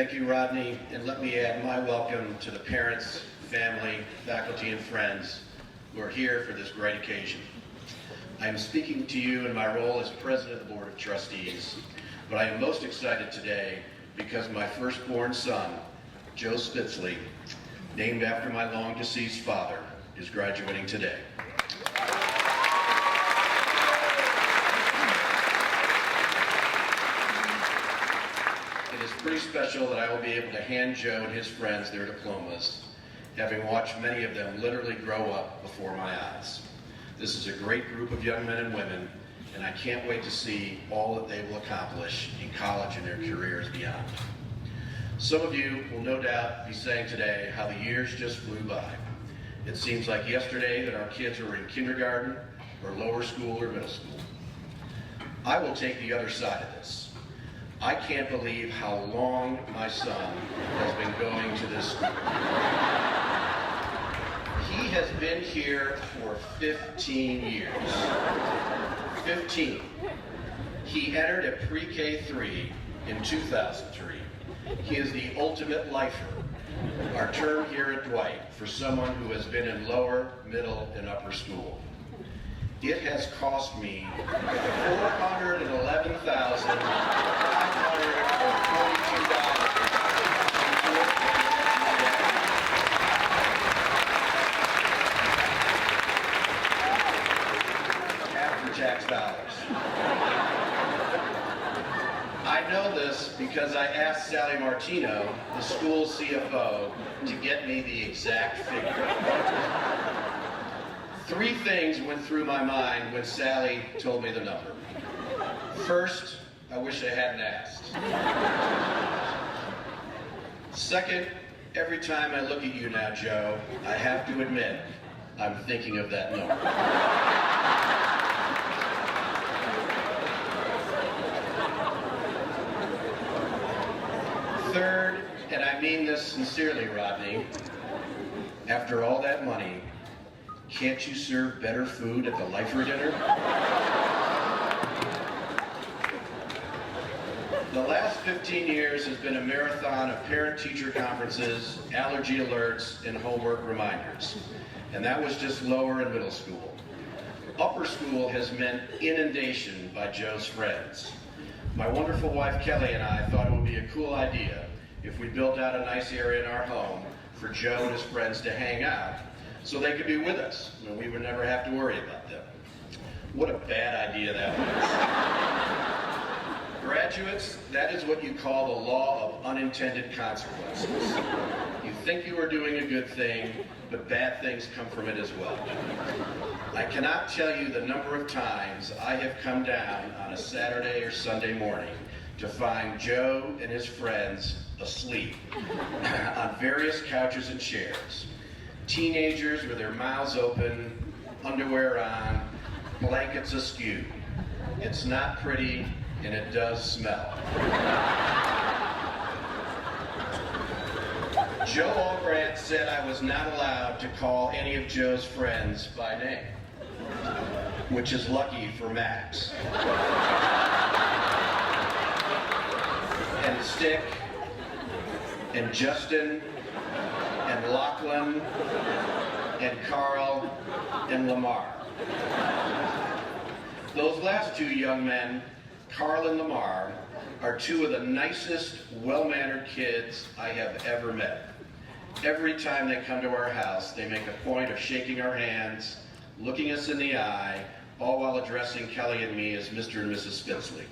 Thank you, Rodney, and let me add my welcome to the parents, family, faculty, and friends who are here for this great occasion. I am speaking to you in my role as President of the Board of Trustees, but I am most excited today because my firstborn son, Joe Spitzley, named after my long-deceased father, is graduating today. It is pretty special that I will be able to hand Joe and his friends their diplomas, having watched many of them literally grow up before my eyes. This is a great group of young men and women, and I can't wait to see all that they will accomplish in college and their careers beyond. Some of you will no doubt be saying today how the years just flew by. It seems like yesterday that our kids were in kindergarten or lower school or middle school. I will take the other side of this. I can't believe how long my son has been going to this school. He has been here for 15 years. 15. He entered at pre-K 3 in 2003. He is the ultimate lifer, our term here at Dwight, for someone who has been in lower, middle, and upper school. It has cost me $411,542 after-tax dollars. I know this because I asked Sally Martino, the school's CFO, to get me the exact figure. 3 things went through my mind when Sally told me the number. First, I wish I hadn't asked. Second, every time I look at you now, Joe, I have to admit, I'm thinking of that number. Third, and I mean this sincerely, Rodney, after all that money, can't you serve better food at the lifer dinner? The last 15 years has been a marathon of parent-teacher conferences, allergy alerts, and homework reminders. And that was just lower and middle school. Upper school has meant inundation by Joe's friends. My wonderful wife Kelly and I thought it would be a cool idea if we built out a nice area in our home for Joe and his friends to hang out so they could be with us and we would never have to worry about them. What a bad idea that was. Graduates, that is what you call the law of unintended consequences. You think you are doing a good thing, but bad things come from it as well. I cannot tell you the number of times I have come down on a Saturday or Sunday morning to find Joe and his friends asleep on various couches and chairs. Teenagers with their mouths open, underwear on, blankets askew. It's not pretty, and it does smell. Joe Allgrant said I was not allowed to call any of Joe's friends by name, which is lucky for Max. And Stick, and Justin, and Lachlan, and Carl, and Lamar. Those last 2 young men, Carl and Lamar, are 2 of the nicest, well-mannered kids I have ever met. Every time they come to our house, they make a point of shaking our hands, looking us in the eye, all while addressing Kelly and me as Mr. and Mrs. Spitzley,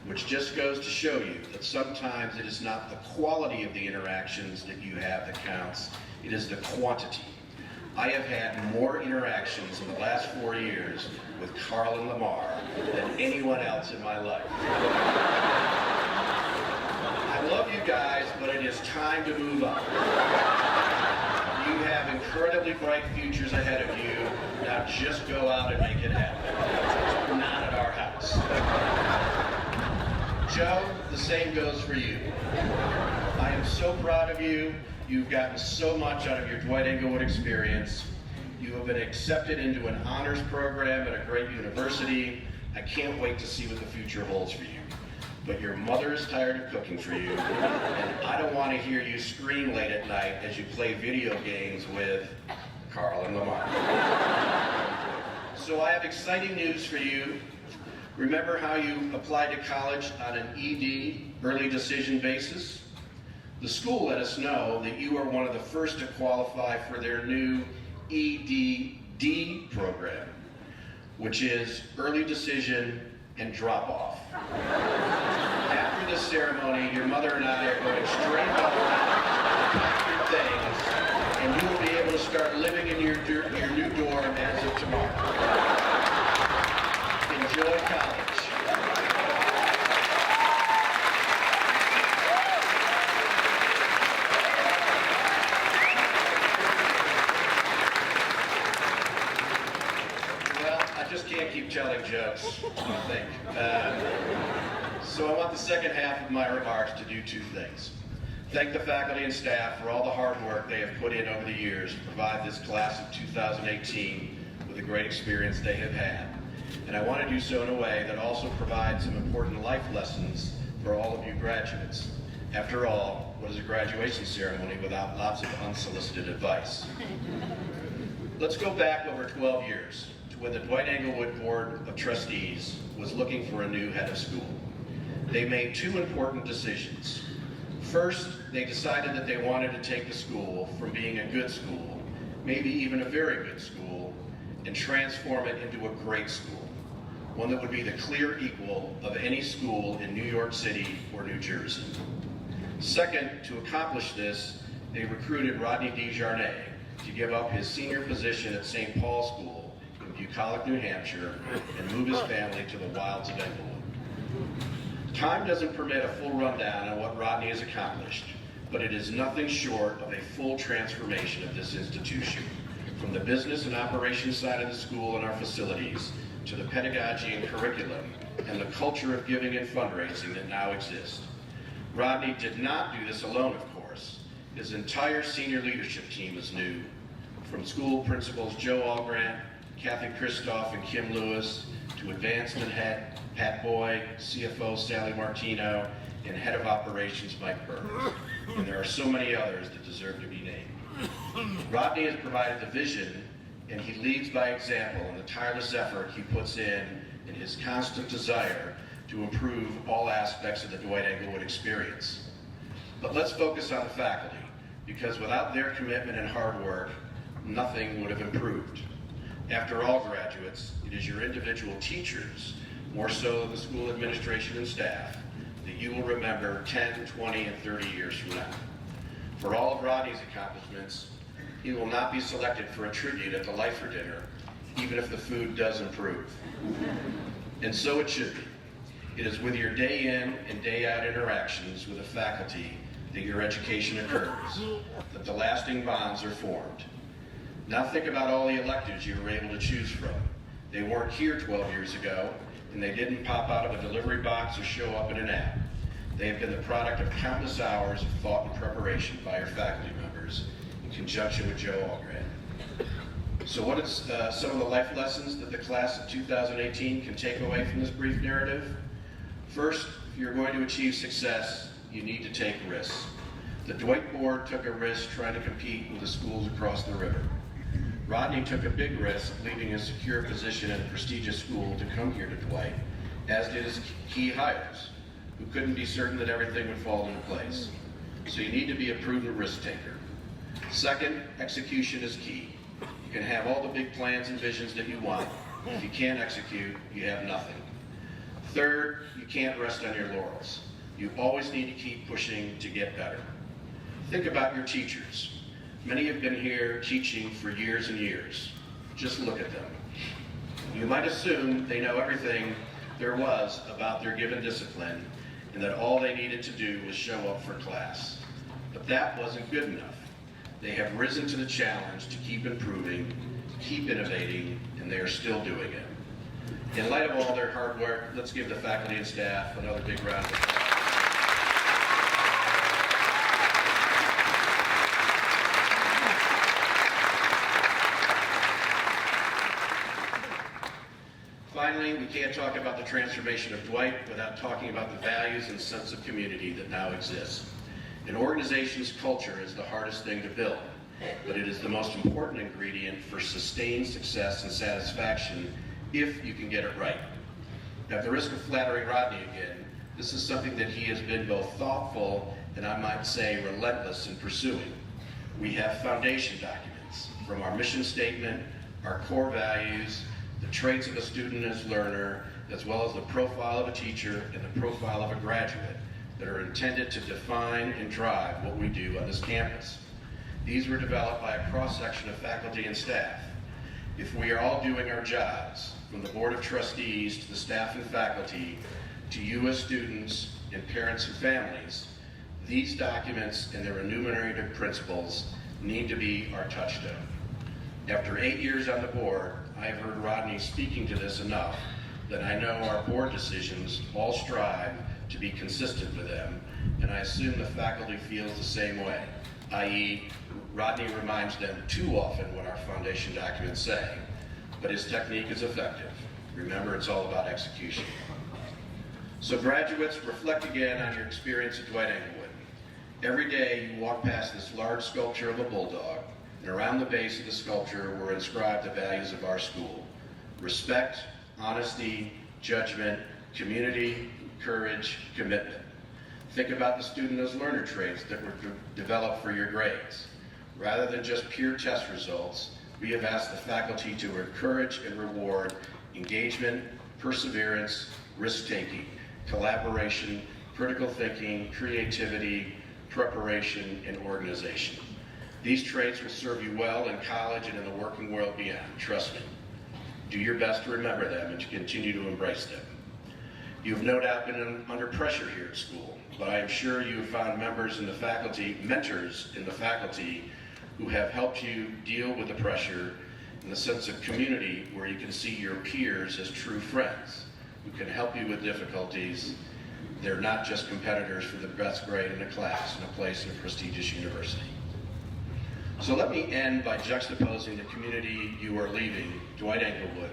which just goes to show you that sometimes it is not the quality of the interactions that you have that counts, it is the quantity. I have had more interactions in the last 4 years with Carl and Lamar than anyone else in my life. I love you guys, but it is time to move on. You have incredibly bright futures ahead of you. Now just go out and make it happen. Not at our house. Joe, the same goes for you. I am so proud of you. You've gotten so much out of your Dwight Englewood experience. You have been accepted into an honors program at a great university. I can't wait to see what the future holds for you. but your mother is tired of cooking for you, and I don't want to hear you scream late at night as you play video games with Carl and Lamar. So I have exciting news for you. Remember how you applied to college on an ED, early decision basis? The school let us know that you are one of the first to qualify for their new EDD program, which is early decision and drop off. After this ceremony, your mother and I are going straight up to pack your things, and you will be able to start living in your new dorm as of tomorrow. Enjoy college. Can't keep telling jokes, I think. So I want the second half of my remarks to do two things. Thank the faculty and staff for all the hard work they have put in over the years to provide this class of 2018 with the great experience they have had. And I want to do so in a way that also provides some important life lessons for all of you graduates. After all, what is a graduation ceremony without lots of unsolicited advice? Let's go back over 12 years. When the Dwight Englewood Board of Trustees was looking for a new head of school. They made two important decisions. First, they decided that they wanted to take the school from being a good school, maybe even a very good school, and transform it into a great school, one that would be the clear equal of any school in New York City or New Jersey. Second, to accomplish this, they recruited Rodney DeJarnay to give up his senior position at St. Paul School Bucolic, New Hampshire, and move his family to the wilds of Englewood. Time doesn't permit a full rundown on what Rodney has accomplished, but it is nothing short of a full transformation of this institution, from the business and operations side of the school and our facilities, to the pedagogy and curriculum, and the culture of giving and fundraising that now exists. Rodney did not do this alone, of course. His entire senior leadership team is new, from school principals Joe Algrant, Kathy Christoph and Kim Lewis, to advancement head Pat Boyd, CFO Sally Martino, and head of operations Mike Burns. And there are so many others that deserve to be named. Rodney has provided the vision, and he leads by example in the tireless effort he puts in his constant desire to improve all aspects of the Dwight Englewood experience. But let's focus on the faculty, because without their commitment and hard work, nothing would have improved. After all, graduates, it is your individual teachers, more so than the school administration and staff, that you will remember 10, 20, and 30 years from now. For all of Rodney's accomplishments, he will not be selected for a tribute at the Lifer dinner, even if the food does improve. And so it should be. It is with your day in and day out interactions with the faculty that your education occurs, that the lasting bonds are formed. Now think about all the electives you were able to choose from. They weren't here 12 years ago, and they didn't pop out of a delivery box or show up in an app. They have been the product of countless hours of thought and preparation by your faculty members in conjunction with Joe Algrant. So what is some of the life lessons that the class of 2018 can take away from this brief narrative? First, if you're going to achieve success, you need to take risks. The Dwight Board took a risk trying to compete with the schools across the river. Rodney took a big risk leaving a secure position at a prestigious school to come here to Dwight, as did his key hires, who couldn't be certain that everything would fall into place. So you need to be a prudent risk taker. Second, execution is key. You can have all the big plans and visions that you want. If you can't execute, you have nothing. Third, you can't rest on your laurels. You always need to keep pushing to get better. Think about your teachers. Many have been here teaching for years and years. Just look at them. You might assume they know everything there was about their given discipline and that all they needed to do was show up for class. But that wasn't good enough. They have risen to the challenge to keep improving, keep innovating, and they are still doing it. In light of all their hard work, let's give the faculty and staff another big round of applause. Finally, we can't talk about the transformation of Dwight without talking about the values and sense of community that now exists. An organization's culture is the hardest thing to build, but it is the most important ingredient for sustained success and satisfaction if you can get it right. At the risk of flattering Rodney again, this is something that he has been both thoughtful and, I might say, relentless in pursuing. We have foundation documents from our mission statement, our core values, the traits of a student as learner, as well as the profile of a teacher and the profile of a graduate that are intended to define and drive what we do on this campus. These were developed by a cross-section of faculty and staff. If we are all doing our jobs, from the Board of Trustees to the staff and faculty, to you as students and parents and families, these documents and their enumerated principles need to be our touchstone. After 8 years on the board, I have heard Rodney speaking to this enough that I know our board decisions all strive to be consistent with them, and I assume the faculty feels the same way, i.e., Rodney reminds them too often what our foundation documents say, but his technique is effective. Remember, it's all about execution. So graduates, reflect again on your experience at Dwight Englewood. Every day you walk past this large sculpture of a bulldog, and around the base of the sculpture were inscribed the values of our school: respect, honesty, judgment, community, courage, commitment. Think about the student as learner traits that were developed for your grades. Rather than just pure test results, we have asked the faculty to encourage and reward engagement, perseverance, risk-taking, collaboration, critical thinking, creativity, preparation, and organization. These traits will serve you well in college and in the working world beyond, trust me. Do your best to remember them and to continue to embrace them. You have no doubt been under pressure here at school, but I am sure you have found mentors in the faculty who have helped you deal with the pressure and the sense of community where you can see your peers as true friends who can help you with difficulties. They're not just competitors for the best grade in a class in a place in a prestigious university. So let me end by juxtaposing the community you are leaving, Dwight Englewood,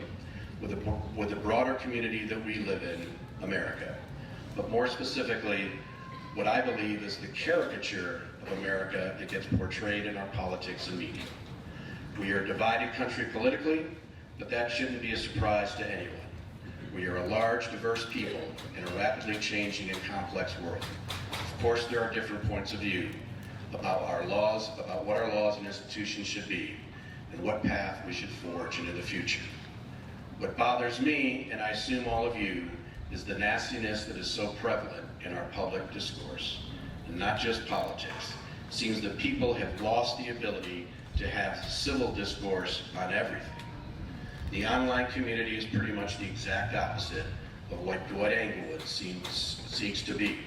with the broader community that we live in, America. But more specifically, what I believe is the caricature of America that gets portrayed in our politics and media. We are a divided country politically, but that shouldn't be a surprise to anyone. We are a large, diverse people in a rapidly changing and complex world. Of course, there are different points of view about our laws, about what our laws and institutions should be, and what path we should forge into the future. What bothers me, and I assume all of you, is the nastiness that is so prevalent in our public discourse, and not just politics. It seems that people have lost the ability to have civil discourse on everything. The online community is pretty much the exact opposite of what Dwight Englewood seeks to be.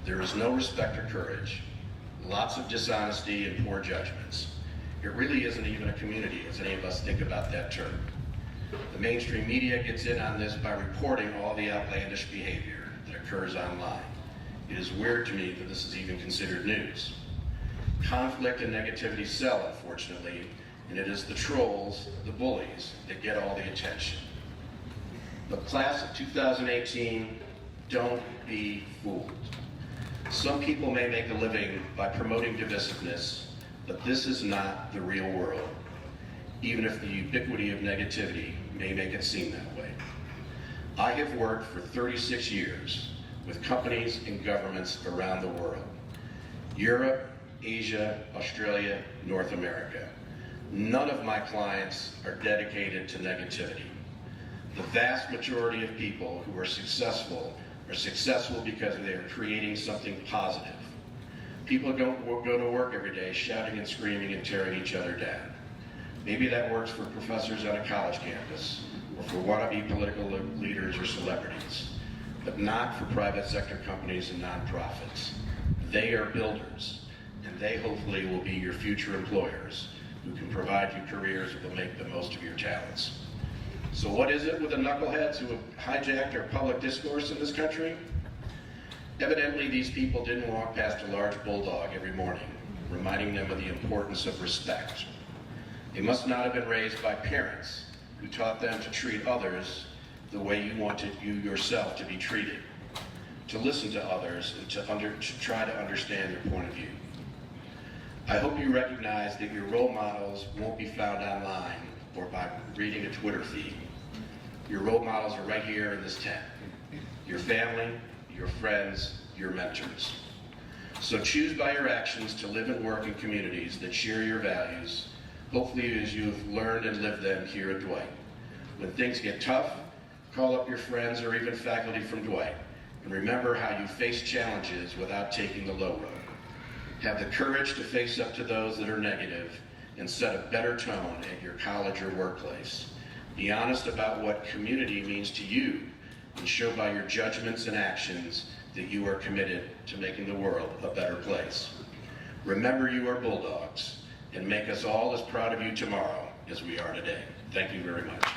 There is no respect or courage, lots of dishonesty and poor judgments. It really isn't even a community, as any of us think about that term. The mainstream media gets in on this by reporting all the outlandish behavior that occurs online. It is weird to me that this is even considered news. Conflict and negativity sell, unfortunately, and it is the trolls, the bullies, that get all the attention. The class of 2018, don't be fooled. Some people may make a living by promoting divisiveness, but this is not the real world, even if the ubiquity of negativity may make it seem that way. I have worked for 36 years with companies and governments around the world: Europe, Asia, Australia, North America. None of my clients are dedicated to negativity. The vast majority of people who are successful because they are creating something positive. People don't go to work every day shouting and screaming and tearing each other down. Maybe that works for professors on a college campus, or for wannabe political leaders or celebrities, but not for private sector companies and nonprofits. They are builders, and they hopefully will be your future employers who can provide you careers that will make the most of your talents. So what is it with the knuckleheads who have hijacked our public discourse in this country? Evidently, these people didn't walk past a large bulldog every morning, reminding them of the importance of respect. They must not have been raised by parents who taught them to treat others the way you want you yourself to be treated, to listen to others, and to try to understand their point of view. I hope you recognize that your role models won't be found online or by reading a Twitter feed. Your role models are right here in this tent. Your family, your friends, your mentors. So choose by your actions to live and work in communities that share your values, hopefully as you've learned and lived them here at Dwight. When things get tough, call up your friends or even faculty from Dwight, and remember how you face challenges without taking the low road. Have the courage to face up to those that are negative and set a better tone at your college or workplace. Be honest about what community means to you and show by your judgments and actions that you are committed to making the world a better place. Remember you are Bulldogs, and make us all as proud of you tomorrow as we are today. Thank you very much.